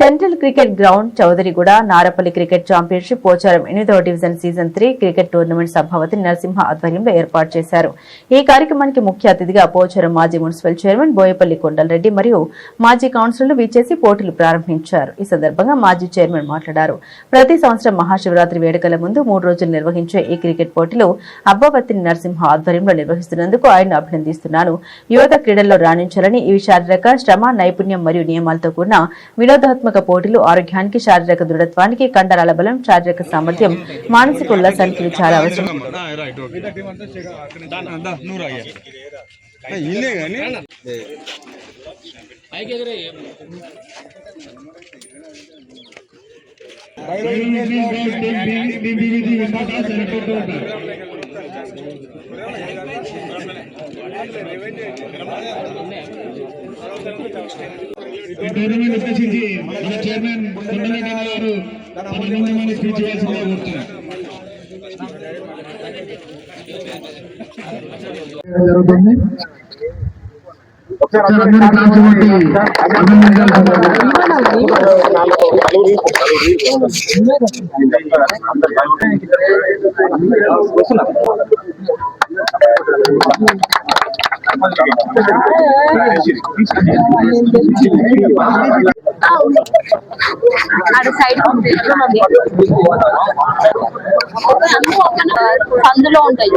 Central cricket ground Chowdariguda Narapally cricket championship Pocharam 8వ division season 3 cricket tournament సభాపతి నరసింహ ఆధ్వర్యంలో ఏర్పాటు చేశారు. ఈ కార్యక్రమానికి ముఖ్య అతిథిగా పోచారం మాజీ మున్సిపల్ చైర్మన్ బోయపల్లి కొండలరెడ్డి మరియు మాజీ కౌన్సిలర్లు విచ్చేసి పోటీలు ప్రారంభించారు. ఈ సందర్భంగా మాజీ చైర్మన్ మాట్లాడారు. ప్రతి సంవత్సరం మహాశివరాత్రి వేడుకల ముందు 3 రోజులు నిర్వహించే ఈ క్రికెట్ పోటీలు అబ్బవత్తిని నరసింహ ఆధ్వర్యంలో నిర్వహిస్తున్నందుకు ఆయన అభినందిస్తున్నాను. యువత క్రీడల్లో రాణించాలని ఇవి శారీరక శ్రమ, నైపుణ్యం మరియు నియమాలతో కూడిన వినోదాత్మక పోటీలు ఆరోగ్యానికి, శారీరక దృఢత్వానికి, కండరాల బలం, శారీరక సామర్థ్యం, మానసిక ఉల్లాసానికి చాలా అవసరం. టోర్నమెంట్ ఉద్దేశించి మన చైర్మన్ కొండలరెడ్డి గారు అభినందనలు స్పీచ్ ఇవ్వాల్సిందిగా కోరుతున్నాం. జరుగుతుంది. అందులో ఉంటాయి.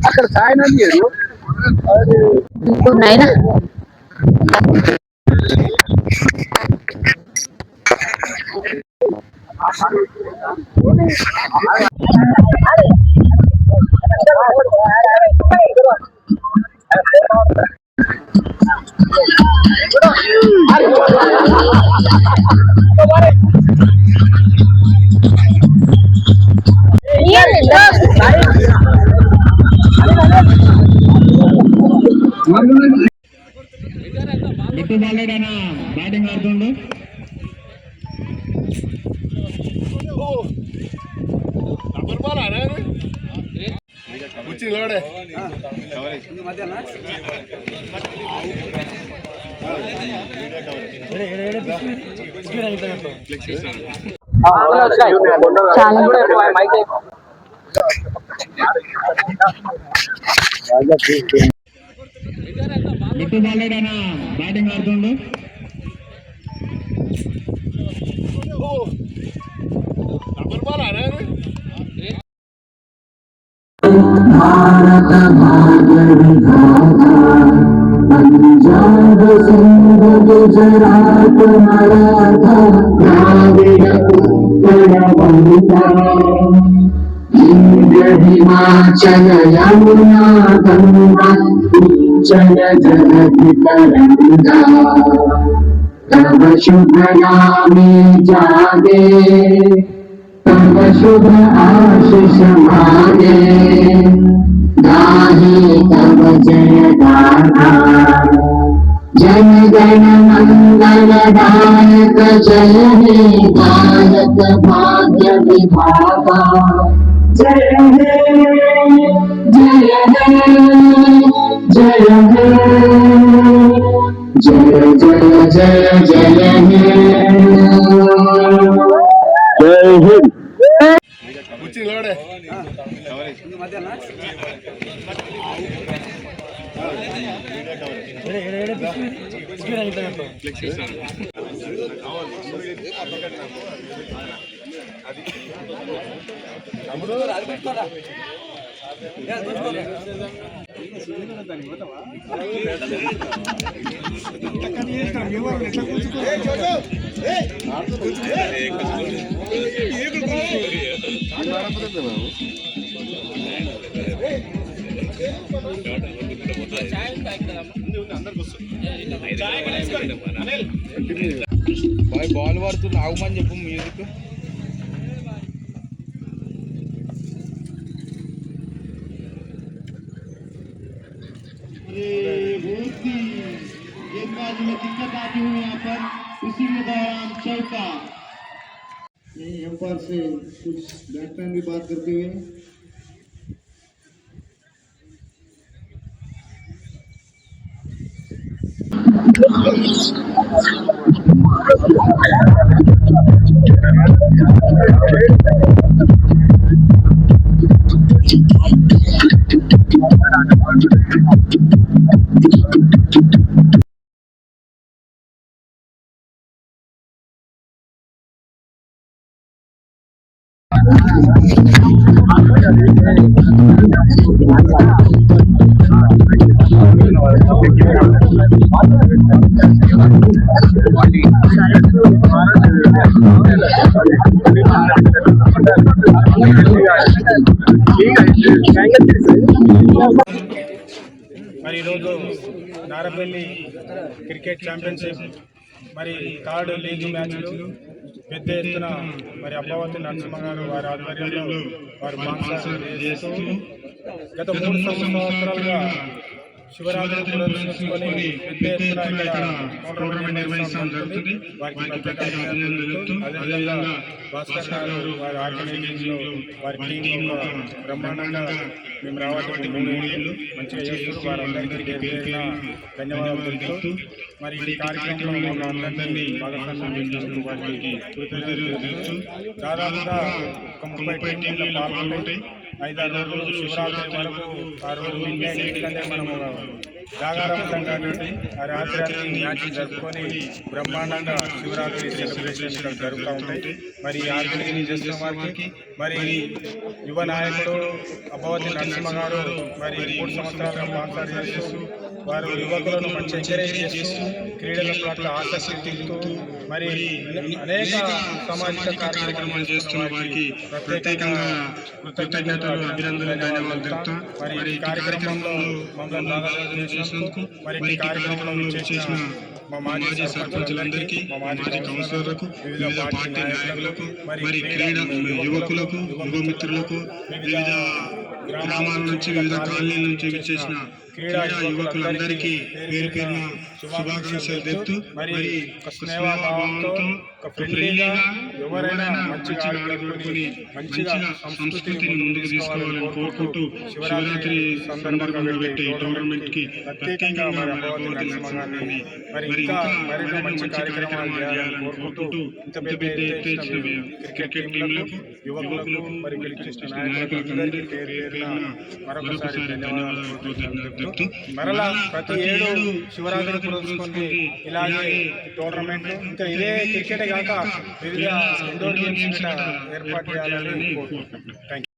అక్కడ సాయన బిట్టు బాలేడైనా బ్యాటింగ్ ఆడుతుండు. బిట్టు బాలేడైనా బ్యాటింగ్ ఆడుతుండు. पंजाब सिंध गुजरात मराठा द्राविड उत्कल वंदा विंध्य हिमाचल यमुना गंगा उच्चल जलधि तरंगा तव शुभ नामे जागे सर्व शुभ आशीष मांगे गाहे तब जय गाथा जन गण मंगलदायक जय हे गायक भाग्य विधाता जय हे जय हे जय हे जय जय जय जय हे जय हिंद బాల్ పడుతుంది ఆగమని చెప్పు మ్యూజిక్ गेंदबाजी में दिक्कत आती हुई यहाँ पर उसी के दौरान चौका एम्पायर से कुछ बैट्समैन भी बात करते हुए మరి ఈరోజు నారపల్లి క్రికెట్ ఛాంపియన్షిప్ మరి థర్డ్ లీగ్ మ్యాచ్లు పెద్ద ఎత్తున మరి అబ్బావతి నరసింహ గారు వారి ఆధ్వర్యంలో వారు స్పాన్సర్ చేస్తూ గత 3 సంవత్సరాలుగా శివరాత్రి పురస్కరించుకొని పెద్ద ఎత్తున ఇక్కడ టోర్నమెంట్ నిర్వహించడం జరుగుతుంది. వారికి ప్రత్యేక అభినందనలు. అదేవిధంగా భాస్కర్ గారు వారి ఆర్గనైజింగ్లో వారి టీం బ్రహ్మాండంగా మేము రావడానికి 3 ఏళ్ళు మంచిగా చేస్తూ వారందరికీ ధన్యవాదాలు తెలుపుతూ మరి ఈ కార్యక్రమంలో మమ్మల్ని అందరినీ భాగస్వామ్యం చేసినందుకు వారికి కృతజ్ఞతలు తెలుపుతూ దాదాపుగా ఒక 30 టీంలు పాల్గొంటాయి. 5-6 రోజులు శివరాత్రి వరకు ఆ రోజు ఎందుకంటే మనము జాగారం సంఘాన్ని ఆ రాత్రి మ్యాచ్ జరుపుకొని బ్రహ్మాండంగా శివరాత్రి సెలబ్రేషన్ ఇక్కడ జరుగుతూ ఉంటాయి. మరి ఆర్గనైజింగ్ చేస్తున్న వారికి మరి యువ నాయకుడు అబ్బవతి నరసింహ గారు మరి 3 సంవత్సరాలుగా స్పాన్సర్ చేస్తూ వారు యువకులను మంచి ఎంకరేజ్ చేస్తూ క్రీడల పట్ల ఆసక్తి చూపుతూ మరి అనేక సామాజిక కార్యక్రమాలు చేస్తున్న వారికి ప్రత్యేకంగా కృతజ్ఞతలు అభినందనలు ధన్యవాదాలు తెలుపుతూ మరి ఈ కార్యక్రమంలో మమ్మల్ని భాగస్వామ్యం చేసినందుకు మరి ఈ కార్యక్రమంలో చేసిన మా మాజీ సర్పంచులందరికీ మా మాజీ కౌన్సిలర్లకు వివిధ పార్టీ నాయకులకు మరి క్రీడా యువకులకు యువ మిత్రులకు వివిధ గ్రామాల నుంచి వివిధ కాలనీల నుంచి విచ్చేసిన క్రీడా యువకులందరికీ పేరు పేరున శుభాకాంక్షలు తెలుపుతూ మరి ఒక స్నేహభావంతో ఒక ఫ్రెండ్లీగా ఎవరైనా మంచిగా ఆడుకొని మంచిగా సంస్కృతిని ముందుకు తీసుకోవాలని కోరుకుంటూ శివరాత్రి సందర్భంగా పెట్టే టోర్నమెంట్ కి ప్రత్యేకంగా మరి అబ్బవతి నరసింహ గారిని మరి ఇంకా మరిన్ని మంచి కార్యక్రమాలు చేయాలని కోరుకుంటూ ఇంత పెద్ద ఎత్తున క్రికెట్ టీంలకు యువకులకు మరి గెలిచిన నాయకులందరికీ పేరు పేరున మరొకసారి ధన్యవాదాలు తెలుపుతూ మరలా ప్రతి ఏడు శివరాత్రి పురస్కరించుకొని ఇలాగే టోర్నమెంట్ ఇంకా ఇదే క్రికెట్ కాక వివిధ ఇండోర్ గేమ్స్ ఏర్పాటు చేయాలని కోరుకుంటున్నాను. Thank you.